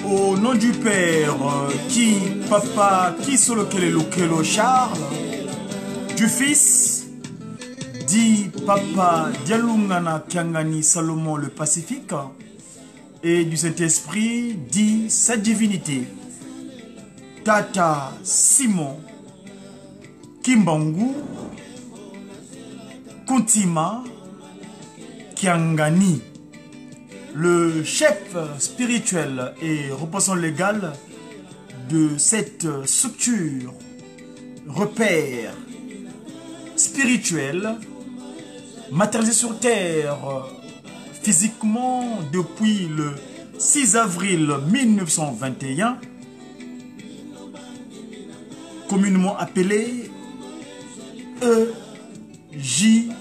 Au nom du Père, qui, Papa, qui sur lequel est Charles, du Fils, dit Papa Dialungana Kiangani Salomon le Pacifique, et du Saint-Esprit, dit sa divinité, Tata Simon Kimbangu Kuntima Kiangani, le chef spirituel et représentant légal de cette structure, repère spirituel, matérialisé sur terre physiquement depuis le 6 avril 1921, communément appelé EJCSK,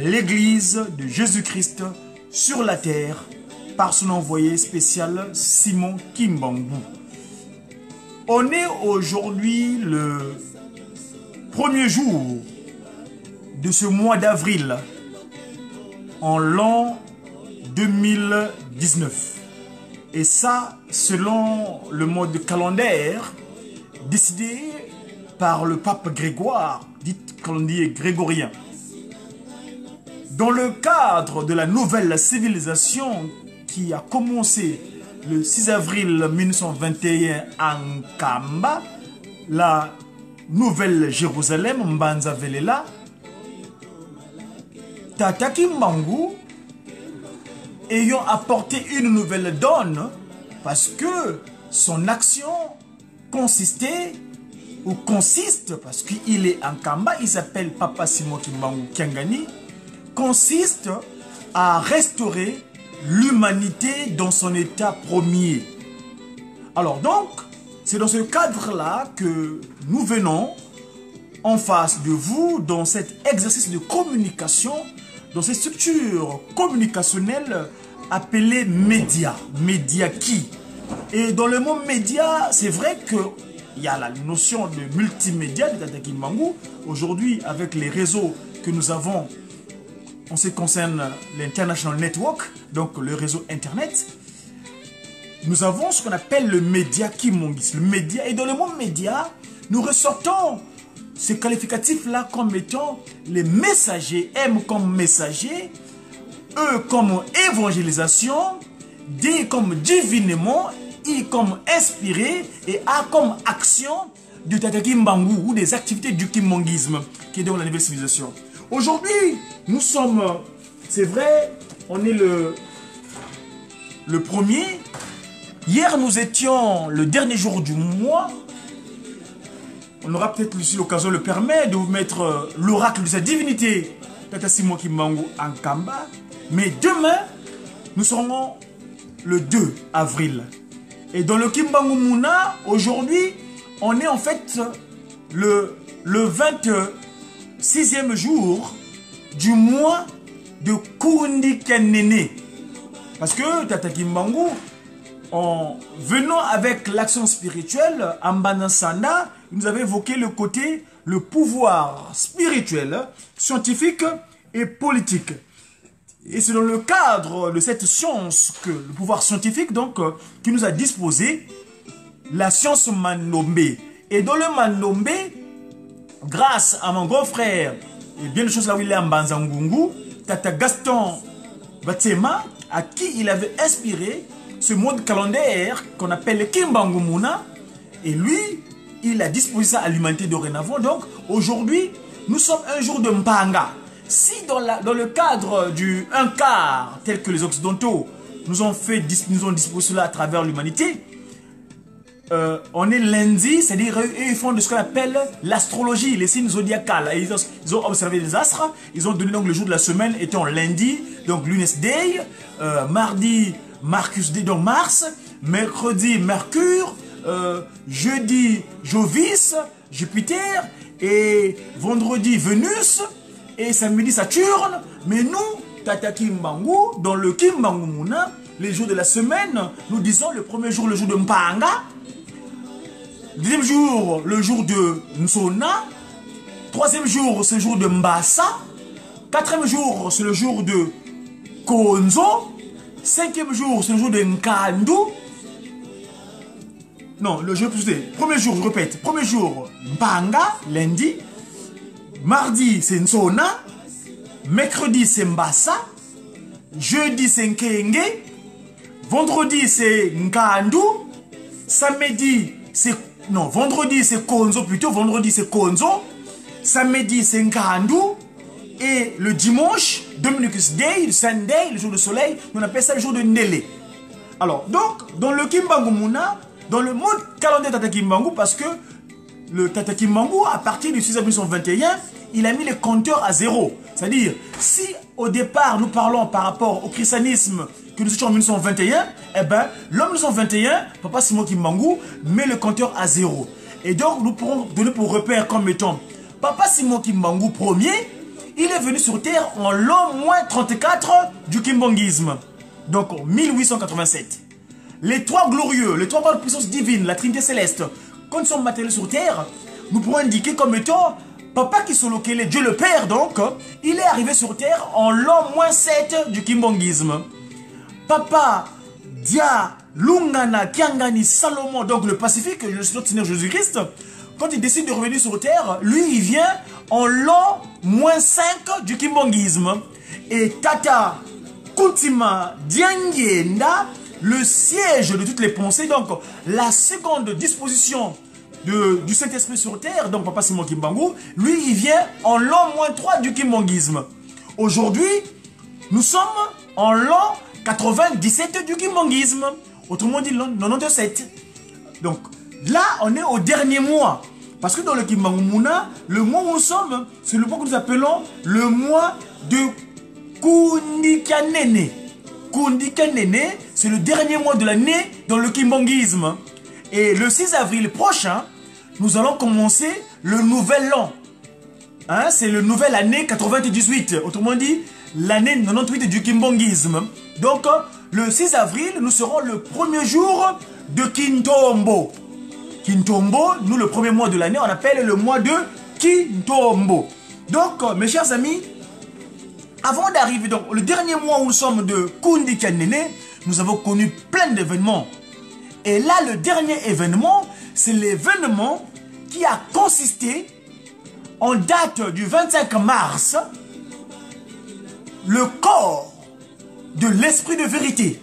l'Église de Jésus-Christ sur la terre, par son envoyé spécial Simon Kimbangu. On est aujourd'hui le premier jour de ce mois d'avril en l'an 2019. Et ça, selon le mode calendaire décidé par le pape Grégoire, dit calendrier grégorien. Dans le cadre de la nouvelle civilisation qui a commencé le 6 avril 1921 en Kamba, la Nouvelle Jérusalem, Mbanza Velela, Tata Kimbangu ayant apporté une nouvelle donne parce que son action consistait ou consiste, parce qu'il est en Kamba, il s'appelle Papa Simon Kimbangu Kiangani, consiste à restaurer l'humanité dans son état premier. Alors donc, c'est dans ce cadre-là que nous venons en face de vous dans cet exercice de communication, dans cette structure communicationnelle appelée média. Média qui? Et dans le mot média, c'est vrai qu'il y a la notion de multimédia de Tata Kimbangu. Aujourd'hui, avec les réseaux que nous avons en ce qui concerne l'International Network, donc le réseau Internet, nous avons ce qu'on appelle le média Kimongis, le média. Et dans le mot média, nous ressortons ce qualificatif-là comme étant les messagers, M comme messager, E comme évangélisation, D comme divinement, I comme inspiré et A comme action de Tata Kimbangu ou des activités du kimongisme qui est dans la nouvelle civilisation. Aujourd'hui, nous sommes, c'est vrai, on est le premier. Hier, nous étions le dernier jour du mois. On aura peut-être aussi l'occasion, le permet, de vous mettre l'oracle de sa divinité, Tata Simon Kimbangu en Kamba. Mais demain, nous serons le 2 avril. Et dans le Kimbangu Muna, aujourd'hui, on est en fait le 26e jour du mois de Kundi Kenene. Parce que Tata Kimbangu, en venant avec l'action spirituelle, Ambanansanda, nous avait évoqué le côté, le pouvoir spirituel, scientifique et politique. Et c'est dans le cadre de cette science que le pouvoir scientifique, donc, qui nous a disposé la science Mandombe. Et dans le Mandombe, grâce à mon grand frère, et bien de choses là où il est en Banzangungu, Tata Gaston Batema, à qui il avait inspiré ce mode calendaire qu'on appelle le Kimbangu Muna. Et lui, il a disposé ça à l'humanité dorénavant. Donc, aujourd'hui, nous sommes un jour de Mpanga. Si dans le cadre du 1/4, tel que les Occidentaux nous ont disposé cela à travers l'humanité, on est lundi, c'est-à-dire ils font de ce qu'on appelle l'astrologie, les signes zodiacales. Ils ont observé les astres, ils ont donné donc le jour de la semaine étant lundi, donc Lunes Day, mardi Marcus Day, donc Mars, mercredi Mercure, jeudi Jovis, Jupiter, et vendredi Vénus, et samedi Saturne. Mais nous, Tata Kimbangu, dans le Kimbangu Muna, les jours de la semaine, nous disons le premier jour, le jour de Mpanga. Deuxième jour, le jour de Nsona. Troisième jour, c'est le jour de Mbassa. Quatrième jour, c'est le jour de Konzo. Cinquième jour, c'est le jour de Nkandu. Non, le jour, premier jour, je répète. Premier jour, Mpanga, lundi. Mardi, c'est Nsona. Mercredi, c'est Mbassa. Jeudi, c'est Nkenge. Vendredi, c'est Nkandu. Samedi, c'est... Non, vendredi, c'est Konzo plutôt. Vendredi, c'est Konzo. Samedi, c'est Nkandu. Et le dimanche, Dominicus Day, le Sunday, le jour de soleil, on appelle ça le jour de Ndele. Alors, donc, dans le Kimbangu Muna, dans le mode calendrier Tata Kimbangu, parce que le Tata Kimbangu, à partir du 6 avril 1921, il a mis les compteurs à zéro. C'est-à-dire, si au départ, nous parlons par rapport au christianisme que nous étions en 1921, eh bien, l'homme 1921, Papa Simon Kimbangu, met le compteur à zéro. Et donc, nous pourrons donner pour repère comme étant Papa Simon Kimbangu premier. Il est venu sur Terre en l'an moins 34 du kimbanguisme. Donc en 1887. Les trois glorieux, les trois grandes puissances divines, la Trinité céleste, quand ils sont matériels sur Terre, nous pourrons indiquer comme étant Papa Kisolokele, Dieu le Père donc, il est arrivé sur Terre en l'an moins 7 du kimbanguisme. Papa Dia Lungana Kiangani Salomon, donc le Pacifique, le Seigneur Jésus-Christ, quand il décide de revenir sur Terre, lui il vient en l'an moins 5 du kimbanguisme. Et Tata Kuntima Diangenda, le siège de toutes les pensées, donc la seconde disposition du Saint-Esprit sur Terre, donc Papa Simon Kimbangu, lui il vient en l'an moins 3 du kimbanguisme. Aujourd'hui, nous sommes en l'an 97 du kimbanguisme, autrement dit l'an 97. Donc là, on est au dernier mois. Parce que dans le Kimbangu Muna, le mois où nous sommes, c'est le mois que nous appelons le mois de Kundikanene. Kundikanene, c'est le dernier mois de l'année dans le kimbanguisme. Et le 6 avril prochain, nous allons commencer le nouvel an. Hein, c'est le nouvel année 98. Autrement dit, l'année 98 du kimbanguisme. Donc, le 6 avril, nous serons le premier jour de Kintombo. Kintombo, nous le premier mois de l'année, on appelle le mois de Kintombo. Donc, mes chers amis, avant d'arriver, donc le dernier mois où nous sommes de Kundikanene, nous avons connu plein d'événements. Et là, le dernier événement, c'est l'événement qui a consisté en date du 25 mars, le corps de l'esprit de vérité,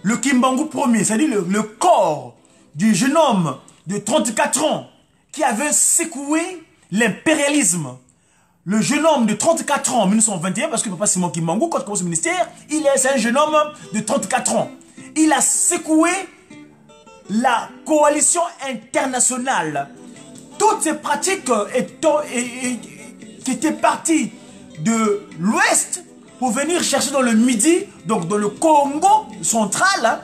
le Kimbangu premier, c'est-à-dire le corps du jeune homme de 34 ans qui avait secoué l'impérialisme. Le jeune homme de 34 ans en 1921, parce que Papa Simon Kimbangu, quand il commence au ministère, c'est un jeune homme de 34 ans. Il a secoué la coalition internationale. Toutes ces pratiques qui étaient parties de l'Ouest pour venir chercher dans le Midi, donc dans le Congo central,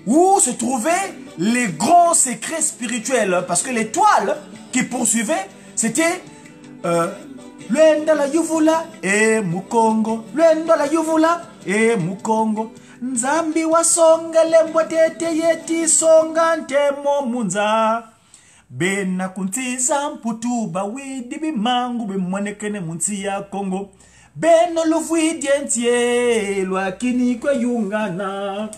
où se trouvaient les grands secrets spirituels. Parce que l'étoile qui poursuivait, c'était Luenda la Yuvula et Mukongo. Luenda la Yuvula et Mukongo. Nzambi wa songa lembo tete yeti songa ntemo munza. Bena kuntiza mputu bawidi bimangu bimwanekene munsi ya Kongo. Beno luvwidi entie lwakini kwa yungana.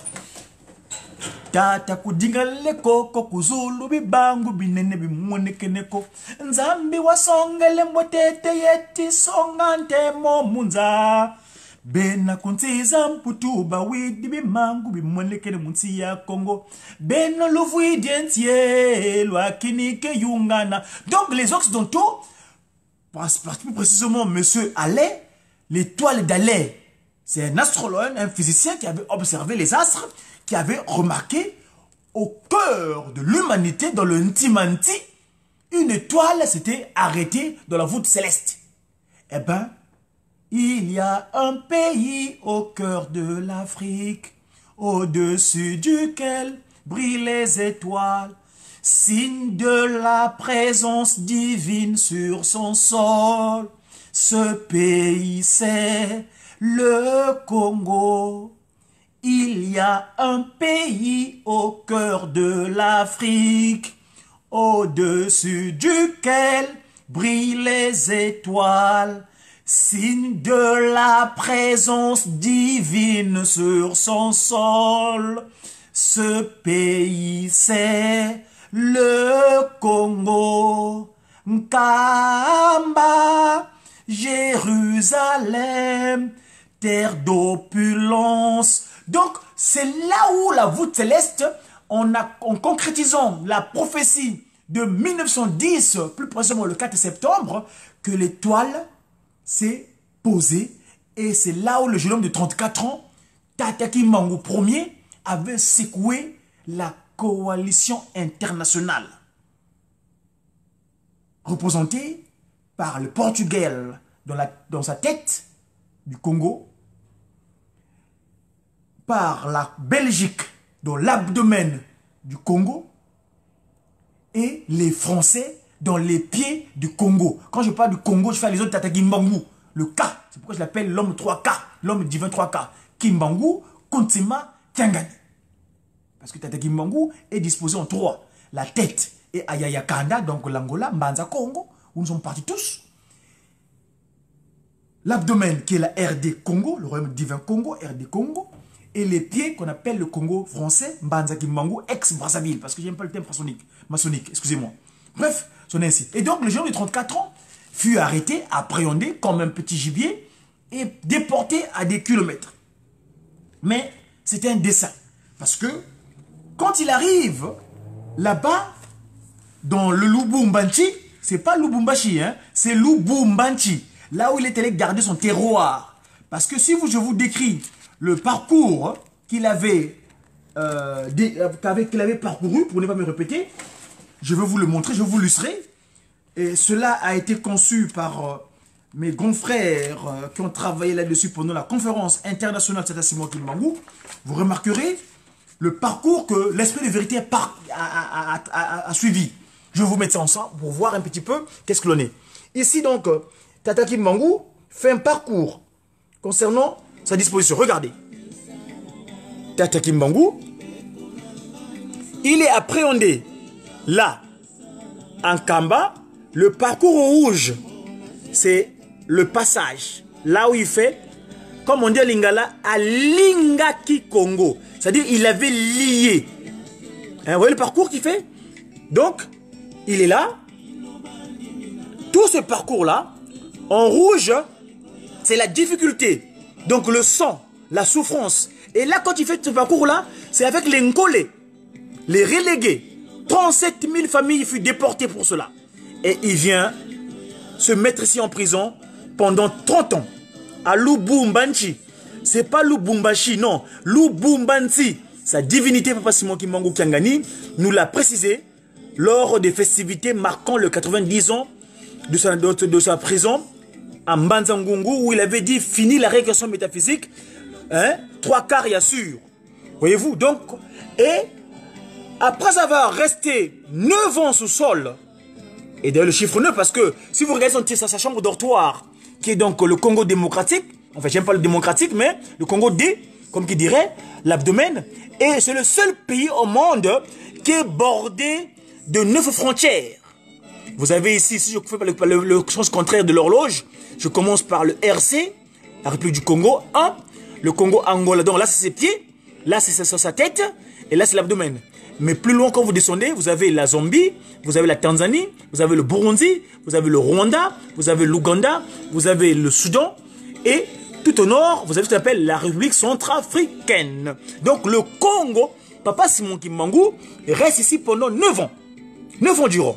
Tata kudinga lekoko kuzulu bibangu binene bimwonekeneko. Nzambi wa songa lembo tete yeti songa ntemo munza. Bena kuntiza mputu bawidi bimangu bimwanekene munsi ya Kongo. Beno luvwidi entie lwakini ke yungana. Donc les Occidentaux, plus précisément monsieur Allais, l'étoile d'Allais, c'est un astrologue, un physicien qui avait observé les astres, qui avait remarqué au cœur de l'humanité, dans le Ntimanti, une étoile s'était arrêtée dans la voûte céleste. Eh bien, il y a un pays au cœur de l'Afrique, au-dessus duquel brillent les étoiles, signe de la présence divine sur son sol. Ce pays, c'est le Congo. Il y a un pays au cœur de l'Afrique, au-dessus duquel brillent les étoiles, signe de la présence divine sur son sol. Ce pays, c'est le Congo. Nkamba, Jérusalem, terre d'opulence. Donc, c'est là où la voûte céleste, en concrétisant la prophétie de 1910, plus précisément le 4 septembre, que l'étoile s'est posée. Et c'est là où le jeune homme de 34 ans, Tata Kimbangu Ier, avait secoué la coalition internationale, représentée par le Portugal dans sa tête du Congo, par la Belgique dans l'abdomen du Congo et les Français dans les pieds du Congo. Quand je parle du Congo, je fais les autres Tata Kimbangu, le K. C'est pourquoi je l'appelle l'homme 3K, l'homme divin 3K. Kimbangu, Kontima, Kiangani. Parce que Tata Kimbangu est disposé en trois. La tête est à Yayakanda, donc l'Angola, Mbanza Congo, où nous sommes partis tous. L'abdomen qui est la RD Congo, le royaume divin Congo, RD Congo. Et les pieds qu'on appelle le Congo français, Mbanza Kimbangu, ex-Brazzaville. Parce que j'aime pas le terme maçonnique, excusez-moi. Bref, c'en est ainsi. Et donc le jeune de 34 ans fut arrêté, appréhendé comme un petit gibier et déporté à des kilomètres. Mais c'était un dessein. Parce que quand il arrive là-bas, dans le Lubumbashi, c'est pas Lubumbashi, hein, c'est Lubumbashi, là où il est allé garder son terroir. Parce que si je vous décris le parcours qu'il avait, parcouru, pour ne pas me répéter, je vais vous le montrer, je vais vous l'illustrer. Et cela a été conçu par mes confrères qui ont travaillé là-dessus pendant la conférence internationale de Tata Simon Kimbangu. Vous remarquerez le parcours que l'esprit de vérité a suivi. Je vais vous mettre ça ensemble pour voir un petit peu qu'est-ce que l'on est. Ici donc, Tata Kimbangu fait un parcours concernant sa disposition. Regardez. Tata Kimbangu, il est appréhendé là, en Kamba. Le parcours rouge, c'est le passage. Là où il fait, comme on dit à Lingala, à Lingaki Congo. C'est-à-dire il avait lié. Hein, vous voyez le parcours qu'il fait? Donc, il est là. Tout ce parcours-là, en rouge, c'est la difficulté. Donc le sang, la souffrance. Et là, quand il fait ce parcours-là, c'est avec les Ngolé, les relégués. 37 000 familles furent déportées pour cela. Et il vient se mettre ici en prison pendant 30 ans. À Lubumbashi. C'est pas Lubumbashi, non. Lubumbashi. Sa divinité, Papa Simon Kimbangu Kiangani, nous l'a précisé lors des festivités marquant le 90 ans de sa prison à Mbanza-Ngungu, où il avait dit fini la régression métaphysique. Hein? 3/4 y assure. Voyez-vous, donc, et après avoir resté 9 ans sous sol, et d'ailleurs le chiffre 9, parce que si vous regardez sa chambre dortoir, qui est donc le Congo démocratique, en fait j'aime pas le démocratique, mais le Congo D, comme qui dirait, l'abdomen, et c'est le seul pays au monde qui est bordé de 9 frontières. Vous avez ici, si je fais le sens contraire de l'horloge, je commence par le RC, la République du Congo 1, le Congo Angola, donc là c'est ses pieds, là c'est sa tête, et là c'est l'abdomen. Mais plus loin, quand vous descendez, vous avez la Zambie, vous avez la Tanzanie, vous avez le Burundi, vous avez le Rwanda, vous avez l'Ouganda, vous avez le Soudan, et tout au nord, vous avez ce qu'on appelle la République centrafricaine. Donc le Congo, Papa Simon Kimbangu, reste ici pendant 9 ans. 9 ans durant.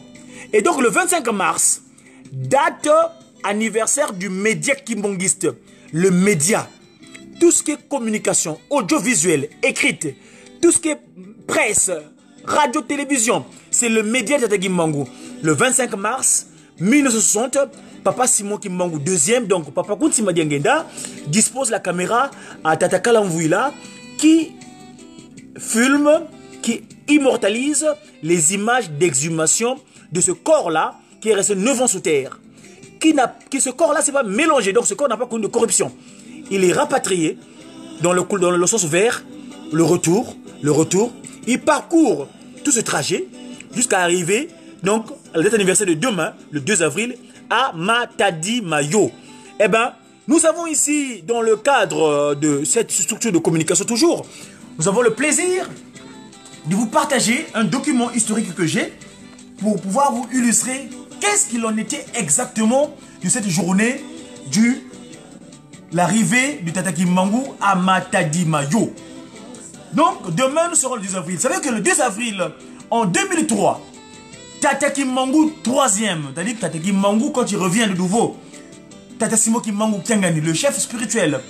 Et donc le 25 mars, date anniversaire du média kimbanguiste. Le média, tout ce qui est communication, audiovisuelle, écrite, tout ce qui est presse, radio, télévision, c'est le média de Tata Kimbangu. Le 25 mars 1960, Papa Simon Kimbangu, deuxième, donc Papa Kuntima Diangenda, dispose la caméra à Tata Kalamvouila qui filme, qui immortalise les images d'exhumation de ce corps-là qui est resté 9 ans sous terre. Ce corps-là, c'est pas mélangé, donc ce corps n'a pas connu de corruption. Il est rapatrié dans le sens vert le retour, il parcourt tout ce trajet jusqu'à arriver donc à la date anniversaire de demain, le 2 avril, à Matadi Mayo. Eh bien, nous avons ici, dans le cadre de cette structure de communication toujours, nous avons le plaisir de vous partager un document historique que j'ai pour pouvoir vous illustrer qu'est-ce qu'il en était exactement de cette journée de l'arrivée du Tata Kimbangu à Matadi Mayo. Donc, demain, nous serons le 2 avril. Vous savez que le 2 avril, en 2003, Tata Kimbangu, troisième, c'est-à-dire Tata Kimbangu, quand il revient de nouveau, Tata Simo Kimbangu Kiangani, le chef spirituel,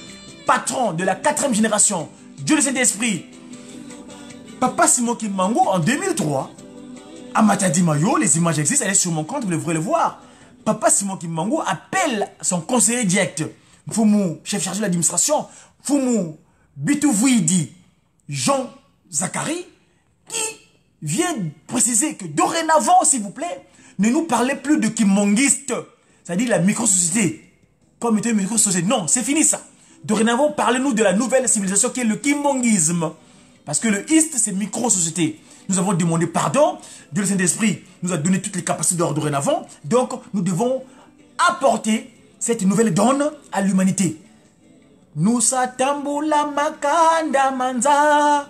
patron de la 4e génération, Dieu le Saint-Esprit, Papa Simo Kimbangu, en 2003, à Matadi Mayo, les images existent, elle est sur mon compte, vous devrez le voir. Papa Simo Kimbangu appelle son conseiller direct, Foumou, chef chargé de l'administration, Foumou Bitouvuidi, Jean Zachary, qui vient préciser que dorénavant, s'il vous plaît, ne nous parlez plus de kimbanguiste, c'est-à-dire la micro-société, comme étant une micro-société. Non, c'est fini ça. Dorénavant, parlez-nous de la nouvelle civilisation qui est le kimbanguisme. Parce que le East, c'est micro-société. Nous avons demandé pardon, Dieu le Saint-Esprit nous a donné toutes les capacités dorénavant, donc nous devons apporter cette nouvelle donne à l'humanité. Nous satambula makanda manza.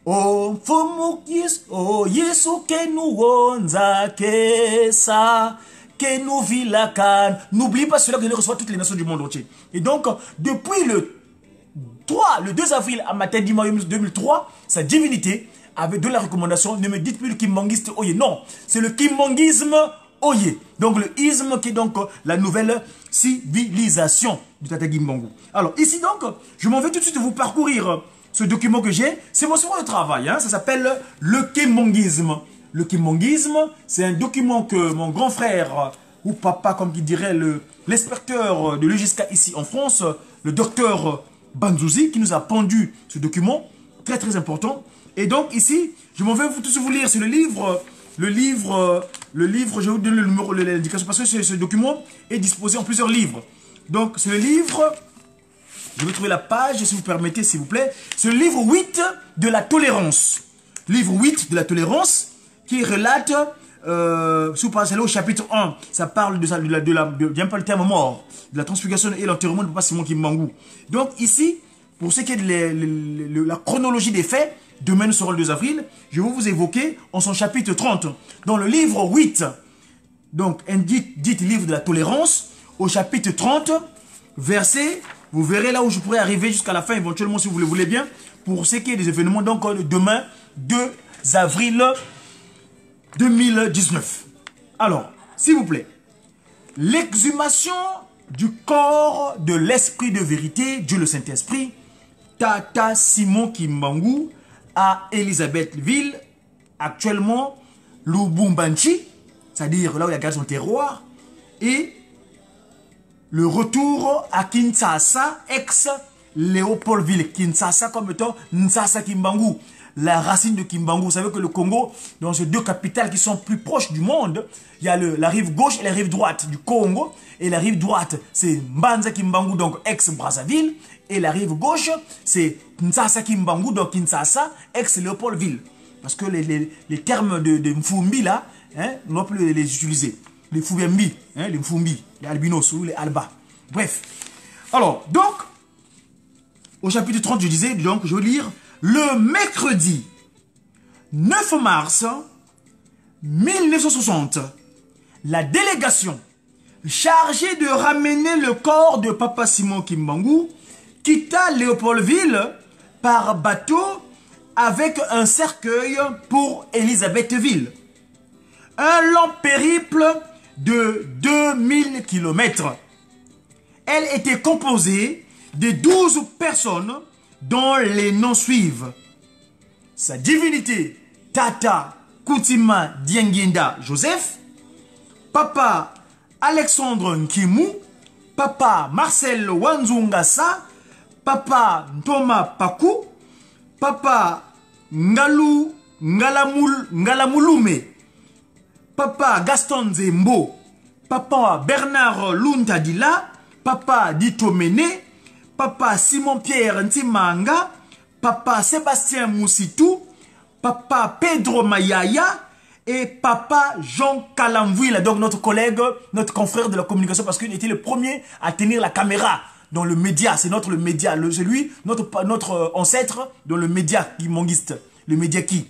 Oh, fumukis, oh, yesu ke nous onza kesa, ke nous vilakan. N'oublie pas cela que nous reçoit toutes les nations du monde entier. Et donc, depuis le 2 avril à Matadi Mayo 2003, sa divinité avait donné la recommandation, ne me dites plus le kimbanguiste oye. Non, c'est le kimbanguisme oye. Donc le isme qui est donc la nouvelle civilisation du Tata Kimbangu. Alors ici donc, je m'en vais tout de suite vous parcourir ce document que j'ai. C'est mon second travail, hein, ça s'appelle le kimbanguisme. Le kimbanguisme, c'est un document que mon grand frère, ou papa comme il dirait, l'inspecteur de l'UJSCA ici en France, le docteur Banzouzi, qui nous a pendu ce document, très très important. Et donc ici, je m'en vais tous vous lire, c'est le livre, je vais vous donner le numéro, l'indication, parce que ce document est disposé en plusieurs livres. Donc c'est le livre, je vais trouver la page, si vous permettez, s'il vous plaît. C'est le livre 8 de la tolérance. Livre 8 de la tolérance, qui relate, si vous passez là au chapitre 1, ça parle bien pas le terme mort, de la transfiguration et l'enterrement de Papa Simon Kimbangu. Donc ici, pour ce qui est de la chronologie des faits, demain nous serons le 2 avril, je vais vous évoquer en son chapitre 30, dans le livre 8, donc dit livre de la tolérance, au chapitre 30, verset, vous verrez là où je pourrais arriver jusqu'à la fin, éventuellement si vous le voulez bien, pour ce qui est des événements, donc demain, 2 avril 2019. Alors, s'il vous plaît, l'exhumation du corps de l'esprit de vérité, Dieu le Saint-Esprit, Tata Simon Kimbangu, à Elisabethville, actuellement Lubumbashi, c'est-à-dire là où il a gardé son terroir, et le retour à Kinshasa, ex-Léopoldville, Kinshasa comme étant Nsasa Kimbangu, la racine de Kimbangu. Vous savez que le Congo, dans ces deux capitales qui sont plus proches du monde, il y a la rive gauche et la rive droite du Congo, et la rive droite, c'est Mbanza Kimbangu, donc ex-Brazzaville, et la rive gauche, c'est Nsasa Kimbangu, donc Kinshasa, ex-Léopoldville. Parce que les termes de Mfumbi, là, hein, on peut les utiliser. Les Fubembi, hein, les Mfumbi, les Albinos ou les Alba. Bref. Alors, donc, au chapitre 30, je disais, donc, je vais lire, le mercredi 9 mars 1960, la délégation chargée de ramener le corps de Papa Simon Kimbangu quitta Léopoldville par bateau avec un cercueil pour Elisabethville. Un long périple de 2000 km. Elle était composée de 12 personnes dont les noms suivent. Sa divinité, Tata Koutima Dienginda Joseph, Papa Alexandre Nkimu, Papa Marcel Wanzungasa, Papa Ntoma Paku, Papa Ngalamulume, Papa Gaston Zembo, Papa Bernard Luntadila, Papa Ditomene, Papa Simon-Pierre Ntimanga, Papa Sébastien Moussitou, Papa Pedro Mayaya et Papa Jean Kalamvouila, donc notre collègue, notre confrère de la communication, parce qu'il était le premier à tenir la caméra dans le média. C'est notre le média, celui, notre ancêtre dans le média kimonguiste, le média qui.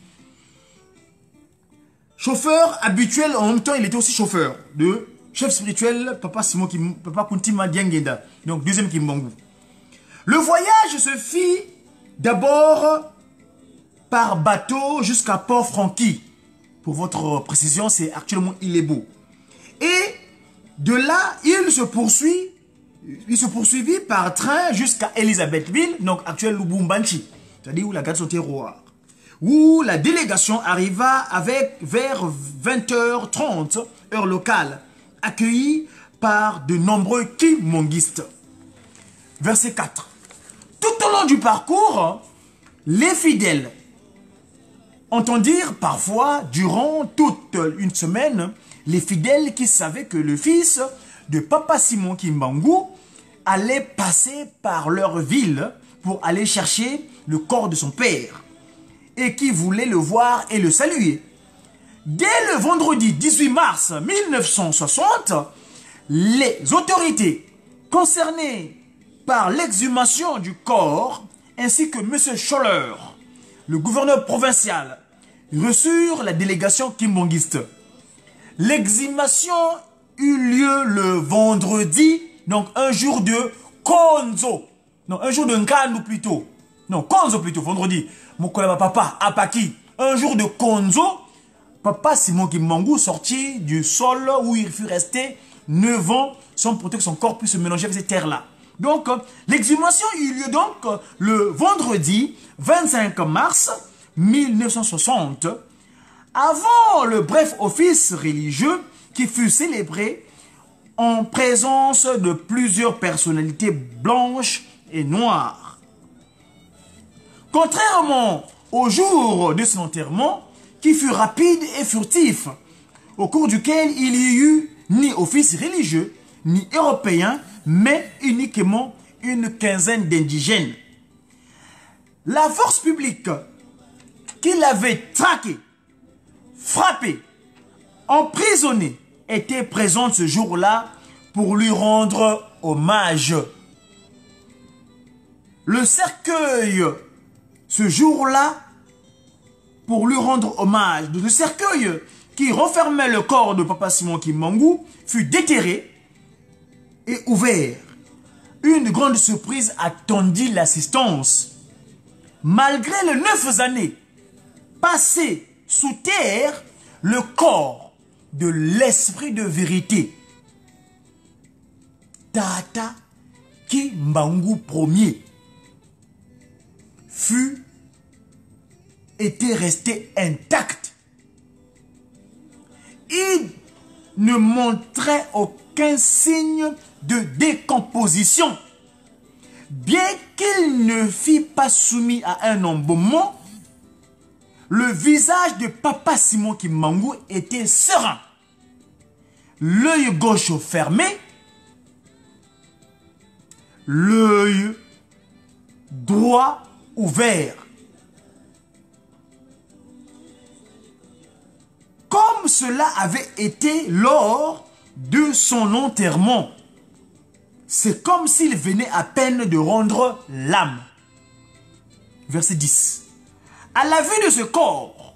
Chauffeur habituel, en même temps, il était aussi chauffeur de chef spirituel, Papa Simon Papa Kuntima Diangenda, donc deuxième Kimbangou. Le voyage se fit d'abord par bateau jusqu'à Port-Franqui. Pour votre précision, c'est actuellement Ilebo. Et de là, il se poursuivit par train jusqu'à Elisabethville, donc actuel Lubumbashi, c'est-à-dire où la gare son terroir, où la délégation arriva vers 20h30, heure locale, accueillie par de nombreux kimonguistes. Verset 4. Tout au long du parcours, les fidèles entendirent parfois, durant toute une semaine, les fidèles qui savaient que le fils de Papa Simon Kimbangu allait passer par leur ville pour aller chercher le corps de son père et qui voulaient le voir et le saluer. Dès le vendredi 18 mars 1960, les autorités concernées par l'exhumation du corps ainsi que M. Scholler, le gouverneur provincial, reçurent la délégation kimbangiste. L'exhumation eut lieu le vendredi, donc un jour de Konzo. Non, un jour de Nkandu plutôt. Non, Konzo plutôt, vendredi. Mokolaba papa, Apaki. Un jour de Konzo, Papa Simon Kimbangu sorti du sol où il fut resté 9 ans sans porter que son corps puisse se mélanger avec ces terres-là. Donc, l'exhumation eut lieu donc le vendredi 25 mars 1960, avant le bref office religieux qui fut célébré en présence de plusieurs personnalités blanches et noires. Contrairement au jour de son enterrement, qui fut rapide et furtif, au cours duquel il n'y eut ni office religieux, ni européen, mais uniquement une quinzaine d'indigènes. La force publique qui l'avait traqué, frappé, emprisonné, était présente ce jour-là pour lui rendre hommage. Le cercueil, ce jour-là, pour lui rendre hommage, le cercueil qui renfermait le corps de Papa Simon Kimbangu fut déterré et ouvert. Une grande surprise attendit l'assistance. Malgré les 9 années passées sous terre, le corps de l'esprit de vérité, Tata Kimbangu Ier, était resté intact. Il ne montrait aucun signe de décomposition. Bien qu'il ne fût pas soumis à un embaumement, le visage de Papa Simon Kimbangu était serein. L'œil gauche fermé, l'œil droit ouvert. Comme cela avait été lors de son enterrement. C'est comme s'il venait à peine de rendre l'âme. Verset 10. À la vue de ce corps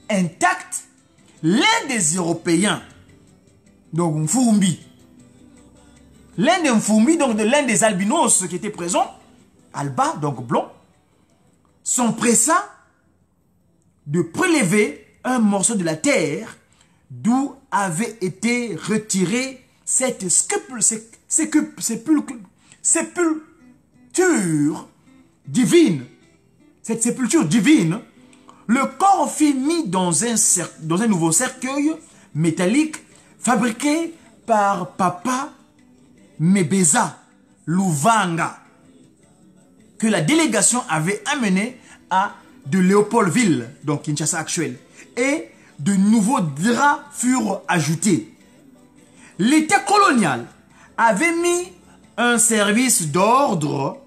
intact, l'un des Européens, donc Mfumbi, l'un des Mfumbi, donc l'un des albinos qui était présent, Alba, donc blanc, s'empressa de prélever un morceau de la terre d'où avait été retirée cette sépulture divine. Cette sépulture divine, le corps fut mis dans un nouveau cercueil métallique fabriqué par Papa Mebeza Luvanga, que la délégation avait amené de Léopoldville, donc Kinshasa actuel, et de nouveaux draps furent ajoutés. L'État colonial avait mis un service d'ordre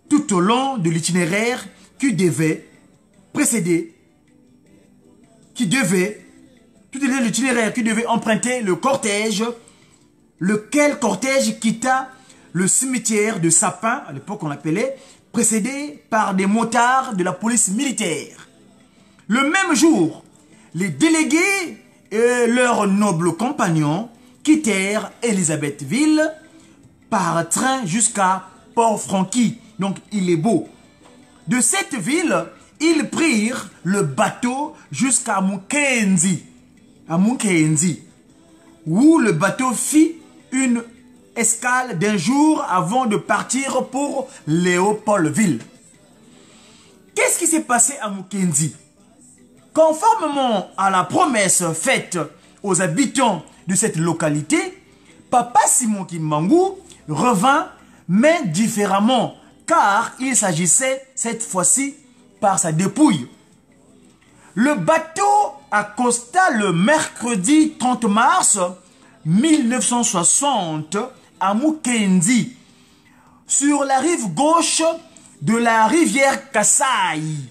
tout au long de l'itinéraire qui devait précéder, tout au long de l'itinéraire qui devait emprunter le cortège, lequel cortège quitta le cimetière de Sapin, à l'époque on l'appelait, précédé par des motards de la police militaire. Le même jour, les délégués et leurs nobles compagnons quittèrent Elisabethville par train jusqu'à Port-Franqui, donc il est beau. De cette ville, ils prirent le bateau jusqu'à Mukenzi, où le bateau fit une escale d'un jour avant de partir pour Léopoldville. Qu'est-ce qui s'est passé à Mukenzi? Conformément à la promesse faite aux habitants de cette localité, Papa Simon Kimbangu revint, mais différemment, car il s'agissait cette fois-ci par sa dépouille. Le bateau accosta le mercredi 30 mars 1960 à Mukenzi, sur la rive gauche de la rivière Kasaï,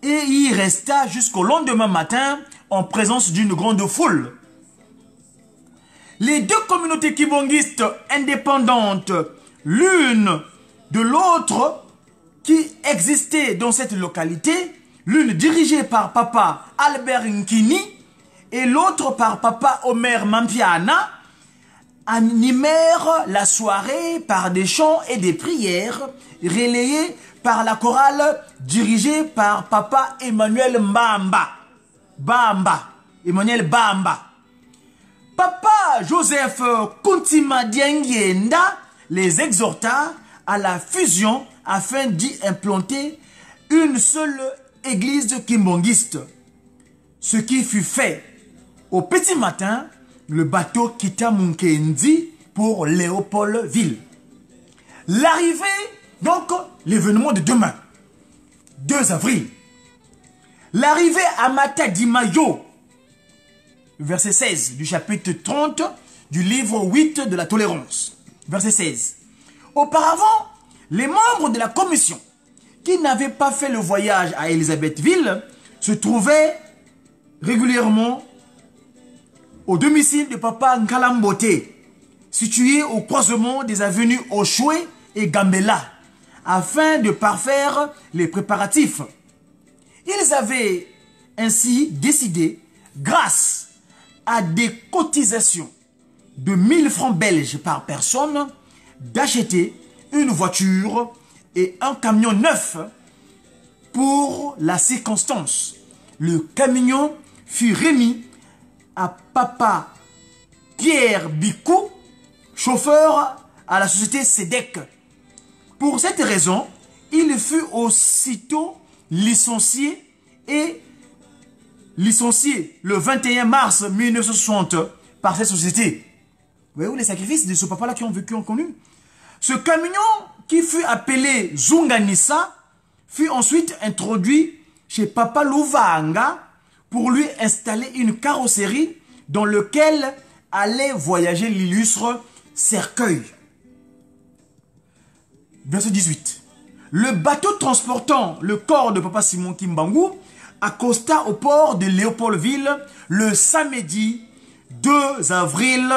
et y resta jusqu'au lendemain matin en présence d'une grande foule. Les deux communautés kibongistes indépendantes, l'une de l'autre, qui existaient dans cette localité, l'une dirigée par Papa Albert Nkini et l'autre par Papa Omer Mampiana, animèrent la soirée par des chants et des prières relayés par la chorale dirigée par Papa Emmanuel Emmanuel Bamba. Papa Joseph Kuntima Diengienda les exhorta à la fusion afin d'y implanter une seule église kimbongiste. Ce qui fut fait. Au petit matin, le bateau quitta Mukenzi pour Léopoldville. L'arrivée, donc l'événement de demain, 2 avril. L'arrivée à Matadimayo, verset 16 du chapitre 30 du livre 8 de la tolérance. Verset 16. Auparavant, les membres de la commission qui n'avaient pas fait le voyage à Elisabethville se trouvaient régulièrement au domicile de Papa Nkalambote, situé au croisement des avenues Oshwe et Gambela, afin de parfaire les préparatifs. Ils avaient ainsi décidé, grâce à des cotisations de 1000 francs belges par personne, d'acheter une voiture et un camion neuf pour la circonstance. Le camion fut remis à Papa Pierre Bicou, chauffeur à la société SEDEC. Pour cette raison, il fut aussitôt licencié le 21 mars 1960 par cette société. Vous voyez où les sacrifices de ce papa-là qui ont vécu, ont connu. Ce camion qui fut appelé Zunganissa fut ensuite introduit chez Papa Louvanga pour lui installer une carrosserie dans laquelle allait voyager l'illustre cercueil. Verset 18. Le bateau transportant le corps de Papa Simon Kimbangu accosta au port de Léopoldville le samedi 2 avril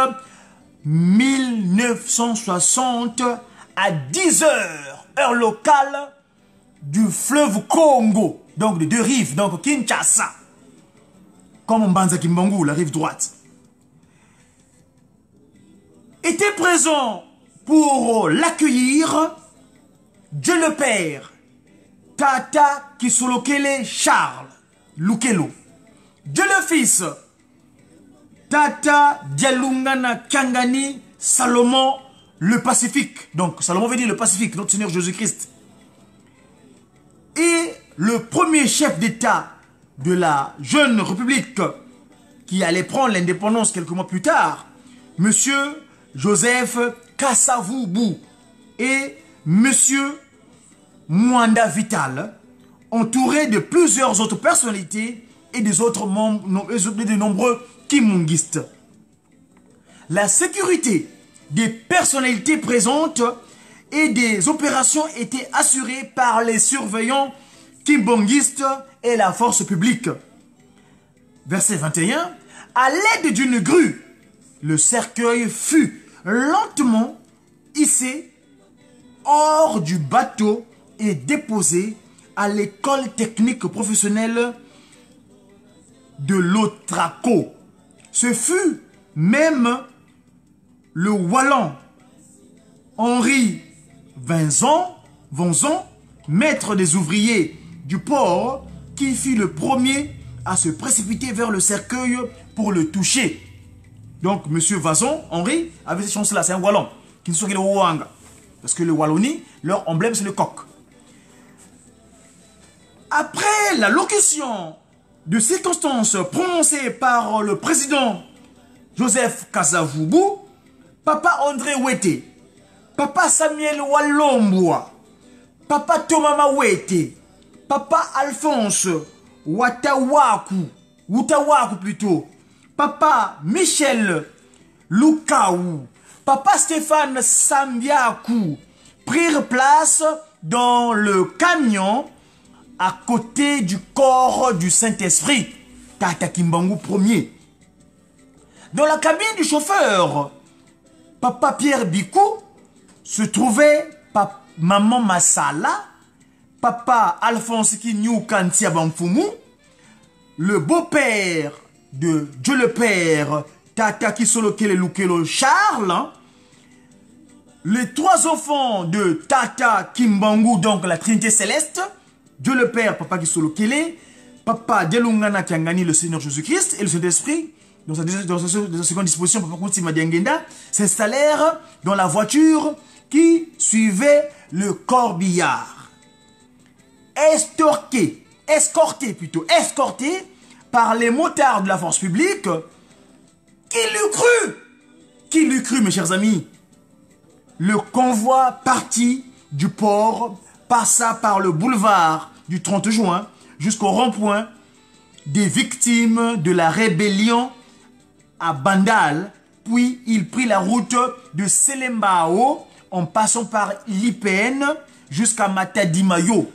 1960 à 10 h, heure locale du fleuve Congo, donc de 2 rives, donc Kinshasa, comme Mbanza Kimbangu, la rive droite. Était présent pour l'accueillir Dieu le Père, Tata Kisolokele Charles Lukelo, Dieu le Fils, Tata Dialungana Kangani Salomon le Pacifique. Donc Salomon veut dire le Pacifique, notre Seigneur Jésus-Christ. Et le premier chef d'État de la jeune République qui allait prendre l'indépendance quelques mois plus tard, Monsieur Joseph Kasavubu et Monsieur Mwanda Vital, entouré de plusieurs autres personnalités et des autres membres, de nombreux kimungistes. La sécurité des personnalités présentes et des opérations étaient assurées par les surveillants kimbongistes et la force publique. Verset 21. À l'aide d'une grue, le cercueil fut lentement hissé hors du bateau et déposé à l'école technique professionnelle de l'Otraco. Ce fut même le Wallon Henri Vonzon, maître des ouvriers du port, qui fut le premier à se précipiter vers le cercueil pour le toucher. Donc, M. Vazon, Henri, avait cette chance-là, c'est un Wallon, qui ne soit que le Wanga. Parce que le Wallonie, leur emblème, c'est le coq. Après la locution de circonstances prononcée par le président Joseph Kasavubu, Papa André Wete, Papa Samuel Walomboa, Papa Thomas Wete, Papa Alphonse Wutawaku plutôt, Papa Michel Lukaou, Papa Stéphane Sambiakou prirent place dans le camion à côté du corps du Saint-Esprit, Tata Kimbangu Ier. Dans la cabine du chauffeur, Papa Pierre Bikou, se trouvait Maman Massala, Papa Alphonse Kinyou Kantia Bamfumu, le beau-père de Dieu le Père, Tata Kisolo Kele Lukelo Charles, les trois enfants de Tata Kimbangu, donc la Trinité Céleste, Dieu le Père, Papa Kisolo Kele, Papa Delungana Kiangani, le Seigneur Jésus-Christ et le Saint-Esprit, dans sa seconde disposition, Papa Koutima Diangenda, s'installèrent dans la voiture qui suivait le corbillard. Escorté par les motards de la force publique. Qui l'eût cru, mes chers amis? Le convoi parti du port passa par le boulevard du 30 juin jusqu'au rond-point des victimes de la rébellion à Bandal, puis il prit la route de Selembao en passant par l'IPN jusqu'à Matadi-Mayo.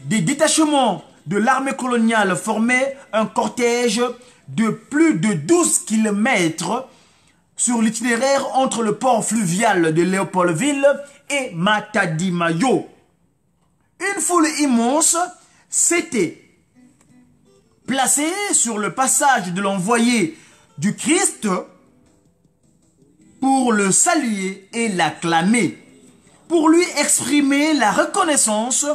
Des détachements de l'armée coloniale formaient un cortège de plus de 12 km sur l'itinéraire entre le port fluvial de Léopoldville et Matadi-Mayo. Une foule immense s'était placée sur le passage de l'envoyé du Christ pour le saluer et l'acclamer, pour lui exprimer la reconnaissance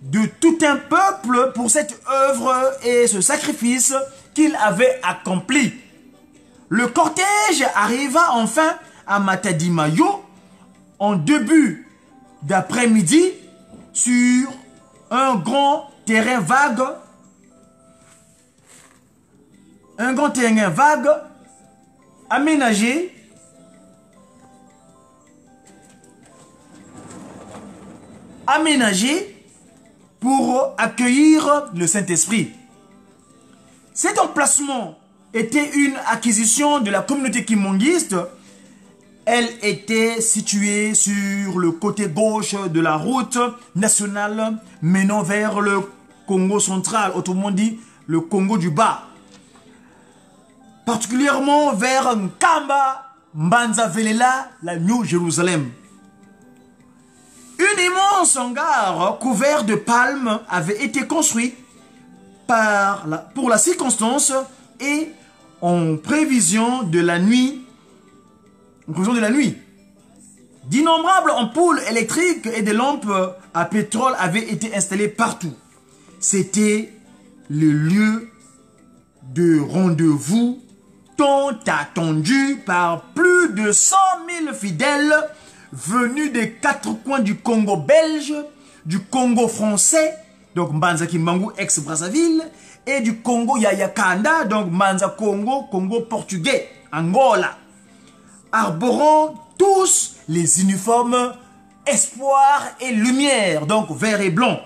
de tout un peuple pour cette œuvre et ce sacrifice qu'il avait accompli. Le cortège arriva enfin à Matadi-Mayo en début d'après-midi sur un grand terrain vague, aménagé pour accueillir le Saint-Esprit. Cet emplacement était une acquisition de la communauté kimbangiste. Elle était située sur le côté gauche de la route nationale menant vers le Congo central, autrement dit le Congo du Bas. Particulièrement vers Nkamba, Mbanza Velela, la New Jérusalem. Une immense hangar couvert de palmes avait été construit pour la circonstance et en prévision de la nuit. D'innombrables ampoules électriques et des lampes à pétrole avaient été installées partout. C'était le lieu de rendez-vous tant attendu par plus de 100 000 fidèles venus des quatre coins du Congo belge, du Congo français, donc Mbanza Kimbangu ex-Brazzaville, et du Congo Yayakanda, donc Mbanza Congo, Congo portugais, Angola, arborant tous les uniformes espoir et lumière, donc vert et blanc,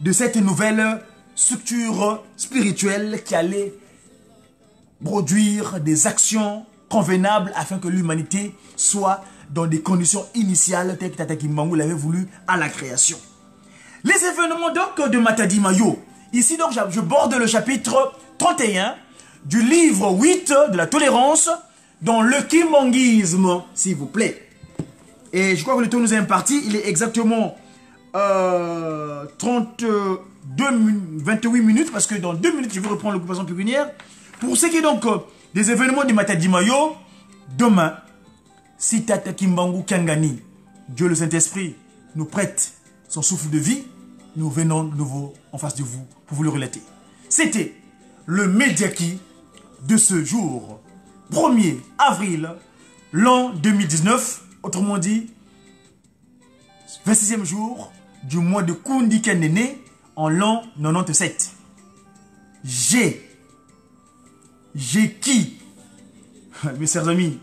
de cette nouvelle structure spirituelle qui allait produire des actions convenables afin que l'humanité soit dans des conditions initiales telles que Tata Kimbangu l'avait voulu à la création. Les événements donc de Matadi Mayo. Ici donc je borde le chapitre 31 du livre 8 de la tolérance dans le kimbanguisme, s'il vous plaît. Et je crois que le temps nous est imparti, il est exactement 28 minutes, parce que dans 2 minutes, je vais reprendre l'occupation pécuniaire. Pour ce qui est donc des événements du Matadi Mayo, demain, si Tata Kimbangu Kiangani, Dieu le Saint-Esprit, nous prête son souffle de vie, nous venons de nouveau en face de vous pour vous le relater. C'était le Mediaki de ce jour, 1er avril, l'an 2019, autrement dit, 26e jour du mois de Kundi Kendene en l'an 97. J'ai qui, mes chers amis,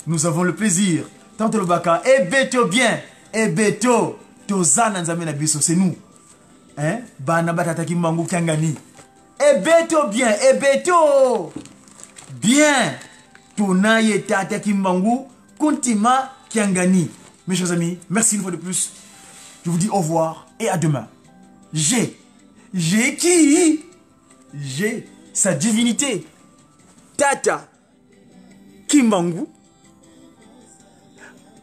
nous avons le plaisir, tant le baka, et beto bien, et beto, tozana nzame na biso, c'est nous. Hein? Bana batata Kimbangu Kiangani. Et beto bien, et beto bien, tonaye tata Kimbangu Kuntima Kiangani. Mes chers amis, merci une fois de plus. Je vous dis au revoir et à demain. J'ai qui? J'ai sa divinité. Tata Kimbangu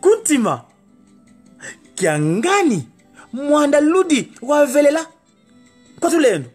Kuntima Kiangani. Mwanda Ludi Wavelela. Kwa tulendo.